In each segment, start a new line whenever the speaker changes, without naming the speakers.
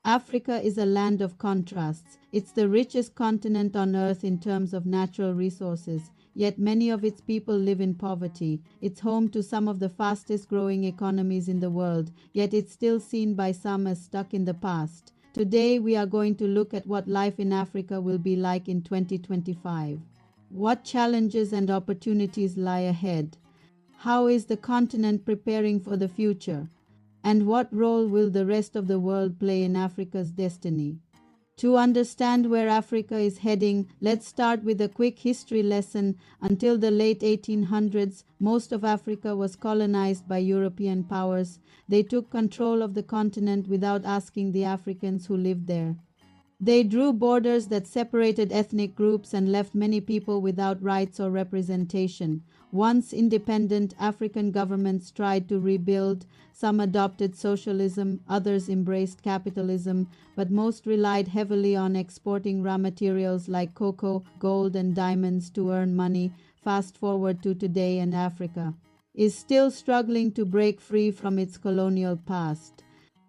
Africa is a land of contrasts. It's the richest continent on earth in terms of natural resources, yet many of its people live in poverty. It's home to some of the fastest growing economies in the world, yet it's still seen by some as stuck in the past. Today, we are going to look at what life in Africa will be like in 2025. What challenges and opportunities lie ahead? How is the continent preparing for the future? And what role will the rest of the world play in Africa's destiny? To understand where Africa is heading, let's start with a quick history lesson. Until the late 1800s, most of Africa was colonized by European powers. They took control of the continent without asking the Africans who lived there. They drew borders that separated ethnic groups and left many people without rights or representation. Once independent, African governments tried to rebuild. Some adopted socialism, others embraced capitalism, but most relied heavily on exporting raw materials like cocoa, gold, and diamonds to earn money. Fast forward to today, and Africa is still struggling to break free from its colonial past.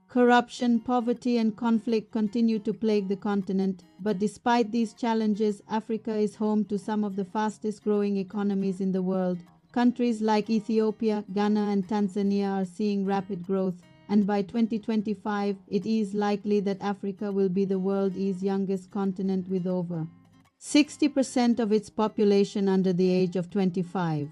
Corruption, poverty, and conflict continue to plague the continent, but despite these challenges, Africa is home to some of the fastest growing economies in the world. Countries like Ethiopia, Ghana, and Tanzania are seeing rapid growth, and by 2025, it is likely that Africa will be the world's youngest continent with over 60% of its population under the age of 25.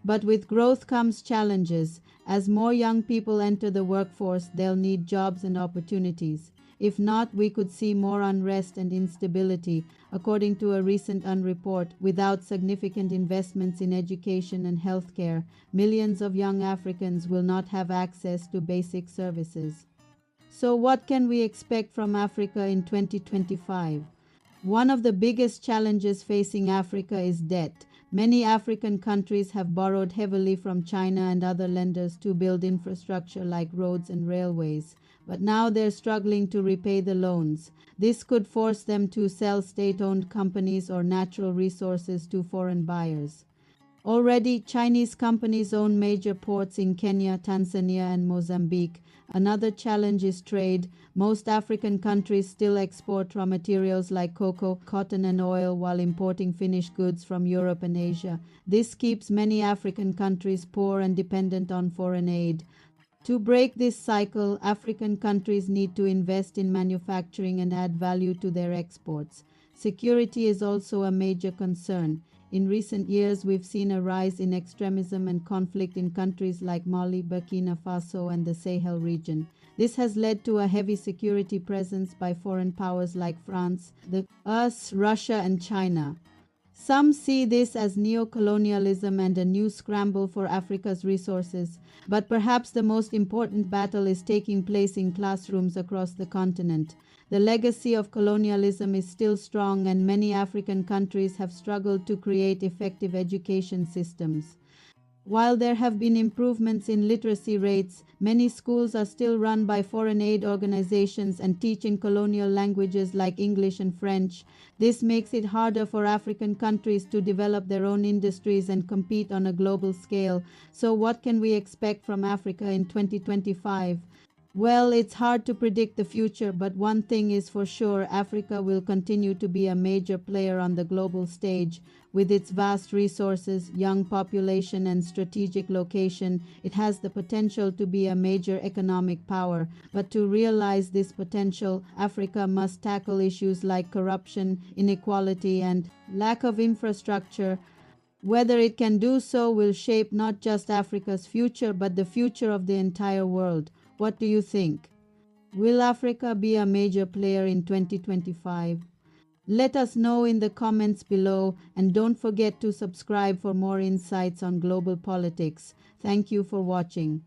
But with growth comes challenges. As more young people enter the workforce, they'll need jobs and opportunities. If not, we could see more unrest and instability. According to a recent report, without significant investments in education and healthcare, millions of young Africans will not have access to basic services. So what can we expect from Africa in 2025? One of the biggest challenges facing Africa is debt. Many African countries have borrowed heavily from China and other lenders to build infrastructure like roads and railways, but now they're struggling to repay the loans. This could force them to sell state-owned companies or natural resources to foreign buyers. Already, Chinese companies own major ports in Kenya, Tanzania, and Mozambique. Another challenge is trade. Most African countries still export raw materials like cocoa, cotton, and oil while importing finished goods from Europe and Asia. This keeps many African countries poor and dependent on foreign aid. To break this cycle, African countries need to invest in manufacturing and add value to their exports. Security is also a major concern. In recent years, we've seen a rise in extremism and conflict in countries like Mali, Burkina Faso, and the Sahel region. This has led to a heavy security presence by foreign powers like France, the US, Russia, and China. Some see this as neo-colonialism and a new scramble for Africa's resources, but perhaps the most important battle is taking place in classrooms across the continent. The legacy of colonialism is still strong, and many African countries have struggled to create effective education systems. While there have been improvements in literacy rates, many schools are still run by foreign aid organizations and teach in colonial languages like English and French. This makes it harder for African countries to develop their own industries and compete on a global scale. So what can we expect from Africa in 2025? Well, it's hard to predict the future, but one thing is for sure: Africa will continue to be a major player on the global stage. With its vast resources, young population, and strategic location, it has the potential to be a major economic power. But to realize this potential, Africa must tackle issues like corruption, inequality, and lack of infrastructure. Whether it can do so will shape not just Africa's future, but the future of the entire world. What do you think? Will Africa be a major player in 2025? Let us know in the comments below, and don't forget to subscribe for more insights on global politics. Thank you for watching.